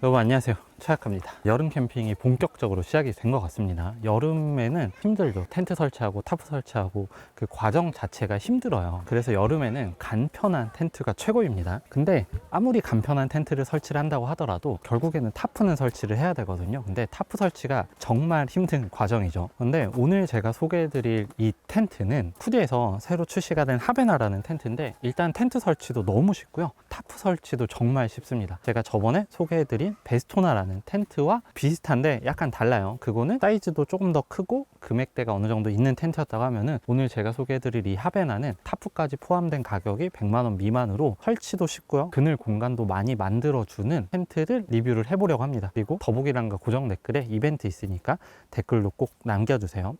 여러분 안녕하세요, 최학합니다. 여름 캠핑이 본격적으로 시작이 된 것 같습니다. 여름에는 힘들죠. 텐트 설치하고 타프 설치하고 그 과정 자체가 힘들어요. 그래서 여름에는 간편한 텐트가 최고입니다. 근데 아무리 간편한 텐트를 설치를 한다고 하더라도 결국에는 타프는 설치를 해야 되거든요. 근데 타프 설치가 정말 힘든 과정이죠. 근데 오늘 제가 소개해드릴 이 텐트는 푸디에서 새로 출시가 된 하베나라는 텐트인데, 일단 텐트 설치도 너무 쉽고요, 타프 설치도 정말 쉽습니다. 제가 저번에 소개해드린 베스토나라는 텐트와 비슷한데 약간 달라요. 그거는 사이즈도 조금 더 크고 금액대가 어느 정도 있는 텐트였다고 하면은, 오늘 제가 소개해드릴 이 하베나는 타프까지 포함된 가격이 100만원 미만으로 설치도 쉽고요, 그늘 공간도 많이 만들어주는 텐트를 리뷰를 해보려고 합니다. 그리고 더보기란과 고정 댓글에 이벤트 있으니까 댓글로 꼭 남겨주세요.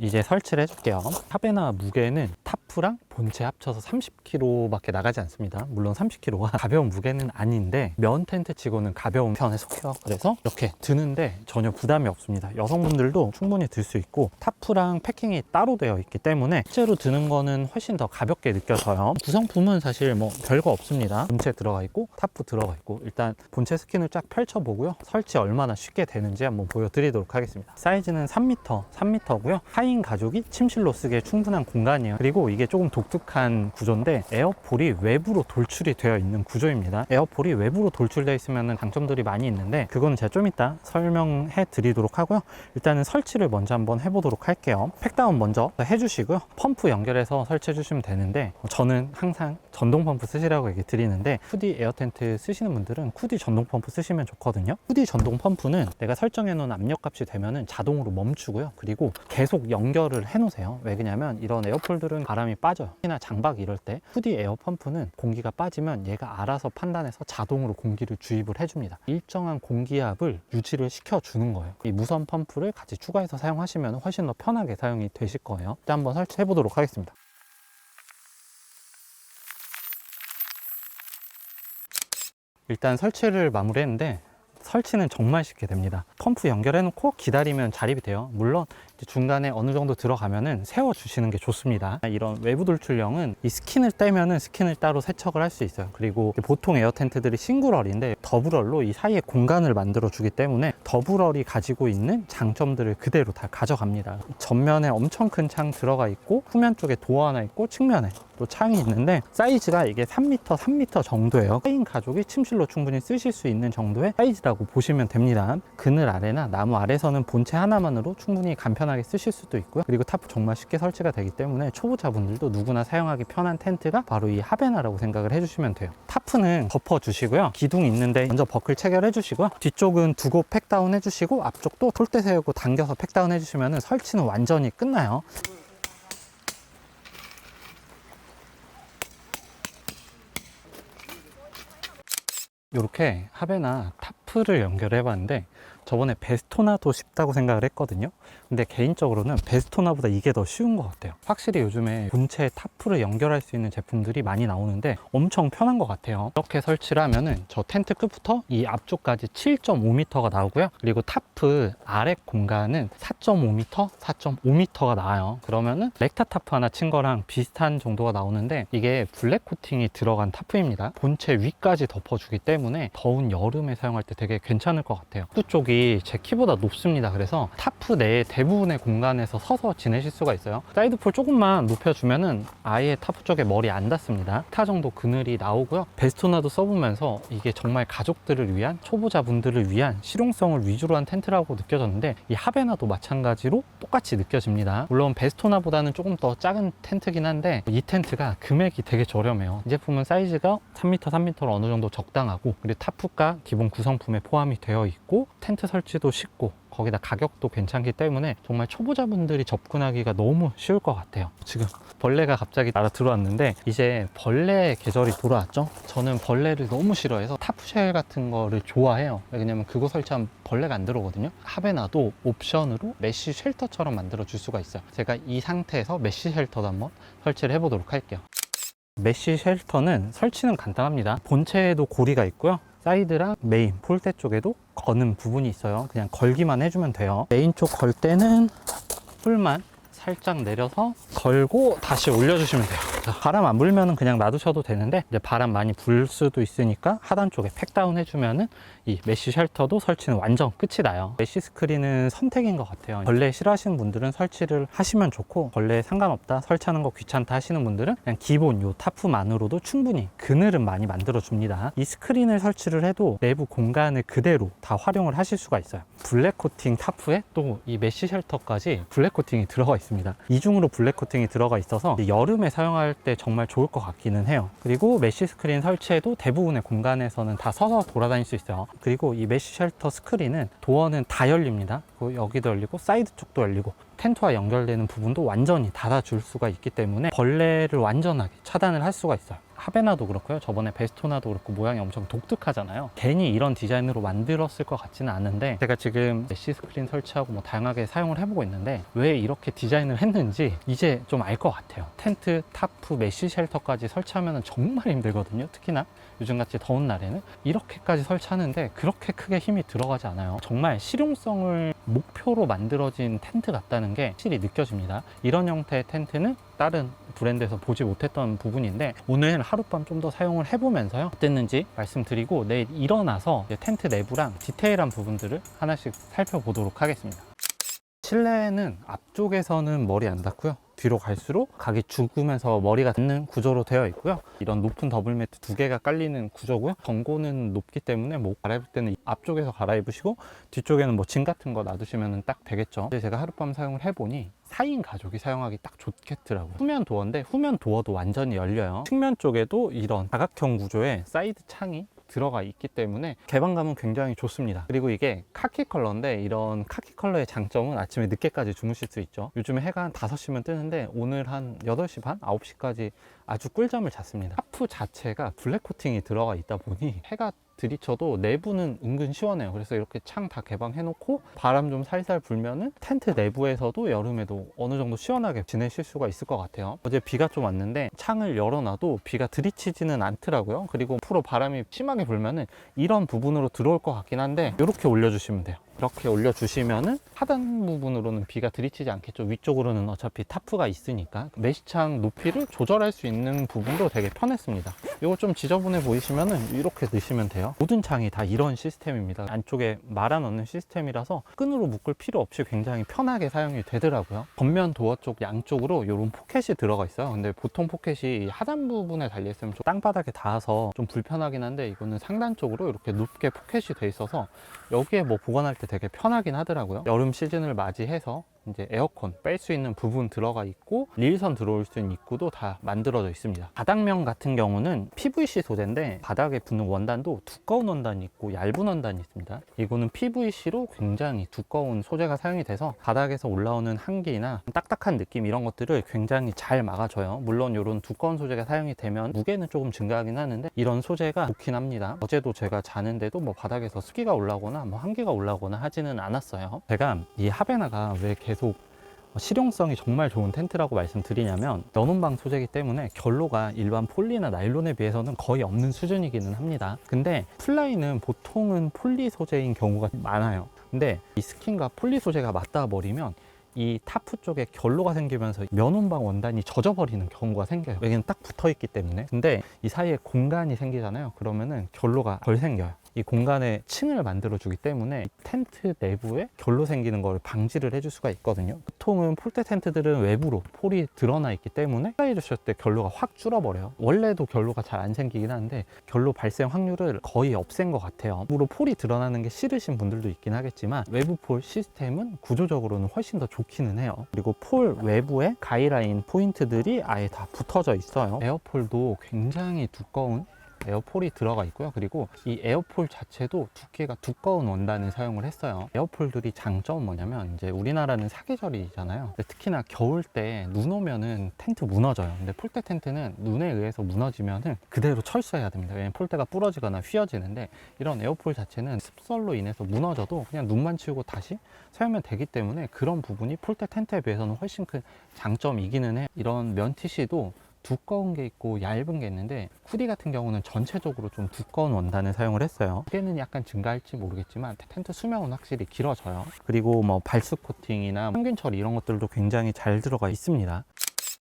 이제 설치를 해줄게요. 하베나 무게는 타프랑 본체 합쳐서 30kg 밖에 나가지 않습니다. 물론 30kg가 가벼운 무게는 아닌데 면 텐트 치고는 가벼운 편에 속해요. 그래서 이렇게 드는데 전혀 부담이 없습니다. 여성분들도 충분히 들 수 있고, 타프랑 패킹이 따로 되어 있기 때문에 실제로 드는 거는 훨씬 더 가볍게 느껴져요. 구성품은 사실 뭐 별거 없습니다. 본체 들어가 있고 타프 들어가 있고, 일단 본체 스킨을 쫙 펼쳐보고요, 설치 얼마나 쉽게 되는지 한번 보여드리도록 하겠습니다. 사이즈는 3m고요 하인 가족이 침실로 쓰기에 충분한 공간이에요. 그리고 이게 조금 독특한 구조인데, 에어폴이 외부로 돌출이 되어 있는 구조입니다. 에어폴이 외부로 돌출되어 있으면 장점들이 많이 있는데, 그거는 제가 좀 이따 설명해 드리도록 하고요. 일단은 설치를 먼저 한번 해보도록 할게요. 팩다운 먼저 해주시고요, 펌프 연결해서 설치해 주시면 되는데, 저는 항상 전동 펌프 쓰시라고 얘기 드리는데, 쿠디 에어 텐트 쓰시는 분들은 쿠디 전동 펌프 쓰시면 좋거든요. 쿠디 전동 펌프는 내가 설정해 놓은 압력값이 되면은 자동으로 멈추고요, 그리고 계속 연결을 해 놓으세요. 왜 그러냐면 이런 에어폴들은 바람이 빠져요. 특히나 장박 이럴 때 쿠디 에어 펌프는 공기가 빠지면 얘가 알아서 판단해서 자동으로 공기를 주입을 해줍니다. 일정한 공기압을 유지를 시켜주는 거예요. 이 무선 펌프를 같이 추가해서 사용하시면 훨씬 더 편하게 사용이 되실 거예요. 일단 한번 설치해 보도록 하겠습니다. 일단 설치를 마무리했는데 설치는 정말 쉽게 됩니다. 펌프 연결해 놓고 기다리면 자립이 돼요. 물론 중간에 어느 정도 들어가면은 세워 주시는 게 좋습니다. 이런 외부 돌출형은 이 스킨을 떼면은 스킨을 따로 세척을 할 수 있어요. 그리고 보통 에어 텐트들이 싱글얼인데 더블얼로 이 사이에 공간을 만들어 주기 때문에 더블얼이 가지고 있는 장점들을 그대로 다 가져갑니다. 전면에 엄청 큰 창 들어가 있고, 후면 쪽에 도어 하나 있고, 측면에 또 창이 있는데, 사이즈가 이게 3m 정도예요. 4인 가족이 침실로 충분히 쓰실 수 있는 정도의 사이즈라고 보시면 됩니다. 그늘 아래나 나무 아래서는 본체 하나만으로 충분히 간편하게 쓰실 수도 있고요. 그리고 타프 정말 쉽게 설치가 되기 때문에 초보자분들도 누구나 사용하기 편한 텐트가 바로 이 하베나라고 생각을 해주시면 돼요. 타프는 덮어주시고요, 기둥 있는데 먼저 버클 체결해 주시고요, 뒤쪽은 두고 팩다운 해주시고, 앞쪽도 폴대 세우고 당겨서 팩다운 해주시면 설치는 완전히 끝나요. 이렇게 하베나 타프를 연결해 봤는데, 저번에 베스토나도 쉽다고 생각을 했거든요. 근데 개인적으로는 베스토나보다 이게 더 쉬운 것 같아요. 확실히 요즘에 본체 타프를 연결할 수 있는 제품들이 많이 나오는데 엄청 편한 것 같아요. 이렇게 설치를 하면은 저 텐트 끝부터 이 앞쪽까지 7.5m가 나오고요, 그리고 타프 아래 공간은 4.5m, 4.5m가 나와요. 그러면은 렉타 타프 하나 친 거랑 비슷한 정도가 나오는데, 이게 블랙 코팅이 들어간 타프입니다. 본체 위까지 덮어주기 때문에 더운 여름에 사용할 때 되게 괜찮을 것 같아요. 타프 쪽이 제 키보다 높습니다. 그래서 타프 내에 대부분의 공간에서 서서 지내실 수가 있어요. 사이드폴 조금만 높여주면은 아예 타프 쪽에 머리 안 닿습니다. 1m 정도 그늘이 나오고요. 베스토나도 써보면서 이게 정말 가족들을 위한, 초보자분들을 위한 실용성을 위주로 한 텐트라고 느껴졌는데, 이 하베나도 마찬가지로 똑같이 느껴집니다. 물론 베스토나보다는 조금 더 작은 텐트긴 한데 이 텐트가 금액이 되게 저렴해요. 이 제품은 사이즈가 3m로 어느 정도 적당하고, 그리고 타프가 기본 구성품에 포함이 되어 있고, 텐트 설치도 쉽고, 거기다 가격도 괜찮기 때문에 정말 초보자분들이 접근하기가 너무 쉬울 것 같아요. 지금 벌레가 갑자기 날아 들어왔는데, 이제 벌레 계절이 돌아왔죠. 저는 벌레를 너무 싫어해서 타프쉘 같은 거를 좋아해요. 왜냐면 그거 설치하면 벌레가 안 들어오거든요. 하베나도 옵션으로 메쉬 쉘터처럼 만들어 줄 수가 있어요. 제가 이 상태에서 메쉬 쉘터도 한번 설치를 해보도록 할게요. 메쉬 쉘터는 설치는 간단합니다. 본체에도 고리가 있고요, 사이드랑 메인 폴대 쪽에도 거는 부분이 있어요. 그냥 걸기만 해주면 돼요. 메인 쪽 걸 때는 홀만 살짝 내려서 걸고 다시 올려주시면 돼요. 자, 바람 안 불면은 그냥 놔두셔도 되는데 이제 바람 많이 불 수도 있으니까 하단 쪽에 팩다운 해주면은 이 메쉬 쉘터도 설치는 완전 끝이 나요. 메쉬 스크린은 선택인 것 같아요. 벌레 싫어하시는 분들은 설치를 하시면 좋고, 벌레 상관없다, 설치하는 거 귀찮다 하시는 분들은 그냥 기본 요 타프만으로도 충분히 그늘은 많이 만들어 줍니다. 이 스크린을 설치를 해도 내부 공간을 그대로 다 활용을 하실 수가 있어요. 블랙 코팅 타프에 또 이 메쉬 쉘터까지 블랙 코팅이 들어가 있습니다. 이중으로 블랙 코팅이 들어가 있어서 여름에 사용할 때 정말 좋을 것 같기는 해요. 그리고 메쉬 스크린 설치해도 대부분의 공간에서는 다 서서 돌아다닐 수 있어요. 그리고 이 메쉬 쉘터 스크린은 도어는 다 열립니다. 여기도 열리고 사이드 쪽도 열리고 텐트와 연결되는 부분도 완전히 닫아줄 수가 있기 때문에 벌레를 완전하게 차단을 할 수가 있어요. 하베나도 그렇고요, 저번에 베스토나도 그렇고 모양이 엄청 독특하잖아요. 괜히 이런 디자인으로 만들었을 것 같지는 않은데, 제가 지금 메쉬 스크린 설치하고 뭐 다양하게 사용을 해보고 있는데 왜 이렇게 디자인을 했는지 이제 좀 알 것 같아요. 텐트, 타프, 메쉬 쉘터까지 설치하면 정말 힘들거든요. 특히나 요즘같이 더운 날에는 이렇게까지 설치하는데 그렇게 크게 힘이 들어가지 않아요. 정말 실용성을 목표로 만들어진 텐트 같다는 게 확실히 느껴집니다. 이런 형태의 텐트는 다른 브랜드에서 보지 못했던 부분인데, 오늘 하룻밤 좀 더 사용을 해보면서요 어땠는지 말씀드리고 내일 일어나서 텐트 내부랑 디테일한 부분들을 하나씩 살펴보도록 하겠습니다. 실내는 앞쪽에서는 머리 안 닿고요, 뒤로 갈수록 각이 죽으면서 머리가 닿는 구조로 되어 있고요. 이런 높은 더블 매트 2개가 깔리는 구조고요. 전고는 높기 때문에 뭐 갈아입을 때는 앞쪽에서 갈아입으시고 뒤쪽에는 뭐 짐 같은 거 놔두시면 딱 되겠죠. 제가 하룻밤 사용을 해보니 4인 가족이 사용하기 딱 좋겠더라고요. 후면 도어인데 후면 도어도 완전히 열려요. 측면 쪽에도 이런 다각형 구조의 사이드 창이 들어가 있기 때문에 개방감은 굉장히 좋습니다. 그리고 이게 카키 컬러인데, 이런 카키 컬러의 장점은 아침에 늦게까지 주무실 수 있죠. 요즘에 해가 한 5시면 뜨는데 오늘 한 8시 반? 9시까지 아주 꿀잠을 잤습니다. 타프 자체가 블랙 코팅이 들어가 있다 보니 해가 들이쳐도 내부는 은근 시원해요. 그래서 이렇게 창 다 개방해 놓고 바람 좀 살살 불면은 텐트 내부에서도 여름에도 어느 정도 시원하게 지내실 수가 있을 것 같아요. 어제 비가 좀 왔는데 창을 열어놔도 비가 들이치지는 않더라고요. 그리고 앞으로 바람이 심하게 불면은 이런 부분으로 들어올 것 같긴 한데, 이렇게 올려주시면 돼요. 이렇게 올려주시면은 하단 부분으로는 비가 들이치지 않겠죠. 위쪽으로는 어차피 타프가 있으니까 메시창 높이를 조절할 수 있는 부분도 되게 편했습니다. 이거 좀 지저분해 보이시면은 이렇게 넣으시면 돼요. 모든 창이 다 이런 시스템입니다. 안쪽에 말아 넣는 시스템이라서 끈으로 묶을 필요 없이 굉장히 편하게 사용이 되더라고요. 겉면 도어 쪽 양쪽으로 이런 포켓이 들어가 있어요. 근데 보통 포켓이 하단 부분에 달려있으면 좀 땅바닥에 닿아서 좀 불편하긴 한데, 이거는 상단 쪽으로 이렇게 높게 포켓이 돼 있어서 여기에 뭐 보관할 때 되게 편하긴 하더라고요. 여름 시즌을 맞이해서 이제 에어컨 뺄 수 있는 부분 들어가 있고, 릴선 들어올 수 있는 입구도 다 만들어져 있습니다. 바닥면 같은 경우는 PVC 소재인데 바닥에 붙는 원단도 두꺼운 원단이 있고 얇은 원단이 있습니다. 이거는 PVC로 굉장히 두꺼운 소재가 사용이 돼서 바닥에서 올라오는 한기나 딱딱한 느낌 이런 것들을 굉장히 잘 막아줘요. 물론 이런 두꺼운 소재가 사용이 되면 무게는 조금 증가하긴 하는데 이런 소재가 좋긴 합니다. 어제도 제가 자는데도 뭐 바닥에서 습기가 올라오거나 뭐 한기가 올라오거나 하지는 않았어요. 제가 이 하베나가 왜 계속 실용성이 정말 좋은 텐트라고 말씀드리냐면, 너논방 소재이기 때문에 결로가 일반 폴리나 나일론에 비해서는 거의 없는 수준이기는 합니다. 근데 플라이는 보통은 폴리 소재인 경우가 많아요. 근데 이 스킨과 폴리 소재가 맞닿아 버리면 이 타프 쪽에 결로가 생기면서 면온방 원단이 젖어버리는 경우가 생겨요. 여기는 딱 붙어있기 때문에. 근데 이 사이에 공간이 생기잖아요. 그러면은 결로가 덜 생겨요. 이 공간에 층을 만들어 주기 때문에 텐트 내부에 결로 생기는 걸 방지를 해줄 수가 있거든요. 보통은 폴대 텐트들은 외부로 폴이 드러나 있기 때문에 플라이 주실 때 결로가 확 줄어버려요. 원래도 결로가 잘 안 생기긴 하는데 결로 발생 확률을 거의 없앤 것 같아요. 일부러 폴이 드러나는 게 싫으신 분들도 있긴 하겠지만 외부 폴 시스템은 구조적으로는 훨씬 더 좋기는 해요. 그리고 폴 외부에 가이라인 포인트들이 아예 다 붙어져 있어요. 에어폴도 굉장히 두꺼운 에어폴이 들어가 있고요. 그리고 이 에어폴 자체도 두께가 두꺼운 원단을 사용을 했어요. 에어폴들이 장점은 뭐냐면, 이제 우리나라는 사계절이잖아요. 특히나 겨울 때 눈 오면은 텐트 무너져요. 근데 폴대 텐트는 눈에 의해서 무너지면은 그대로 철수해야 됩니다. 왜냐면 폴대가 부러지거나 휘어지는데, 이런 에어폴 자체는 습설로 인해서 무너져도 그냥 눈만 치우고 다시 사용하면 되기 때문에 그런 부분이 폴대 텐트에 비해서는 훨씬 큰 장점이기는 해요. 이런 면티시도 두꺼운 게 있고 얇은 게 있는데, 쿠디 같은 경우는 전체적으로 좀 두꺼운 원단을 사용을 했어요. 무게는 약간 증가할지 모르겠지만 텐트 수명은 확실히 길어져요. 그리고 뭐 발수 코팅이나 항균 처리 이런 것들도 굉장히 잘 들어가 있습니다.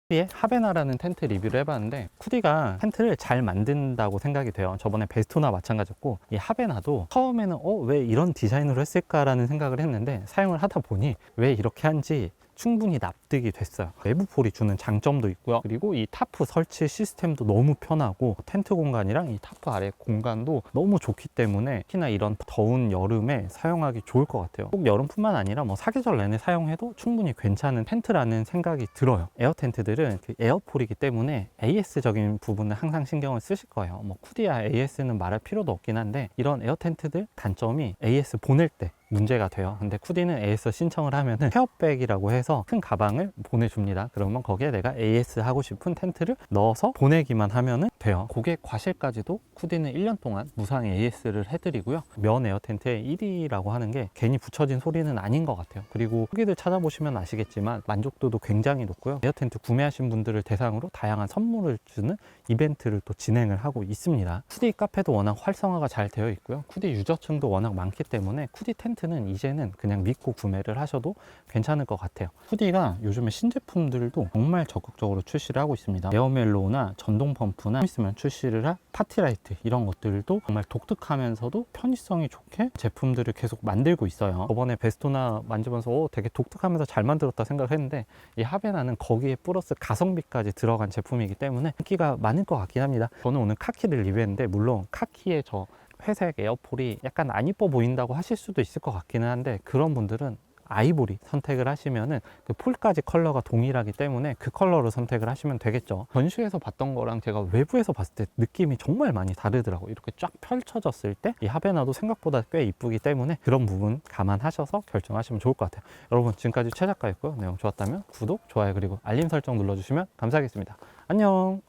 쿠디의 하베나라는 텐트 리뷰를 해봤는데, 쿠디가 텐트를 잘 만든다고 생각이 돼요. 저번에 베스토나 마찬가지였고, 이 하베나도 처음에는 왜 이런 디자인으로 했을까라는 생각을 했는데, 사용을 하다 보니 왜 이렇게 한지 충분히 납득이 됐어요. 외부 폴이 주는 장점도 있고요. 그리고 이 타프 설치 시스템도 너무 편하고, 텐트 공간이랑 이 타프 아래 공간도 너무 좋기 때문에 특히나 이런 더운 여름에 사용하기 좋을 것 같아요. 꼭 여름뿐만 아니라 뭐 사계절 내내 사용해도 충분히 괜찮은 텐트라는 생각이 들어요. 에어 텐트들은 그 에어폴이기 때문에 AS적인 부분을 항상 신경을 쓰실 거예요. 뭐 쿠디야 AS는 말할 필요도 없긴 한데, 이런 에어 텐트들 단점이 AS 보낼 때 문제가 돼요. 근데 쿠디는 AS 신청을 하면은 케어백이라고 해서 큰 가방을 보내줍니다. 그러면 거기에 내가 AS 하고 싶은 텐트를 넣어서 보내기만 하면은 돼요. 고객 과실까지도 쿠디는 1년 동안 무상 AS를 해드리고요. 면 에어 텐트의 1위라고 하는 게 괜히 붙여진 소리는 아닌 것 같아요. 그리고 후기들 찾아보시면 아시겠지만 만족도도 굉장히 높고요. 에어 텐트 구매하신 분들을 대상으로 다양한 선물을 주는 이벤트를 또 진행을 하고 있습니다. 쿠디 카페도 워낙 활성화가 잘 되어 있고요. 쿠디 유저층도 워낙 많기 때문에 쿠디 텐트는 이제는 그냥 믿고 구매를 하셔도 괜찮을 것 같아요. 쿠디가 요즘에 신제품들도 정말 적극적으로 출시를 하고 있습니다. 에어멜로우나 전동 펌프나 있으면 출시를 할 파티라이트, 이런 것들도 정말 독특하면서도 편의성이 좋게 제품들을 계속 만들고 있어요. 저번에 베스토나 만지면서 되게 독특하면서 잘 만들었다 생각을 했는데, 이 하베나는 거기에 플러스 가성비까지 들어간 제품이기 때문에 인기가 많을 것 같긴 합니다. 저는 오늘 카키를 리뷰했는데, 물론 카키의 저 회색 에어폴이 약간 안 이뻐 보인다고 하실 수도 있을 것 같기는 한데, 그런 분들은 아이보리 선택을 하시면은 그 폴까지 컬러가 동일하기 때문에 그 컬러로 선택을 하시면 되겠죠. 전시회에서 봤던 거랑 제가 외부에서 봤을 때 느낌이 정말 많이 다르더라고요. 이렇게 쫙 펼쳐졌을 때 이 하베나도 생각보다 꽤 이쁘기 때문에 그런 부분 감안하셔서 결정하시면 좋을 것 같아요. 여러분, 지금까지 최 작가였고요. 내용 좋았다면 구독, 좋아요, 그리고 알림 설정 눌러주시면 감사하겠습니다. 안녕.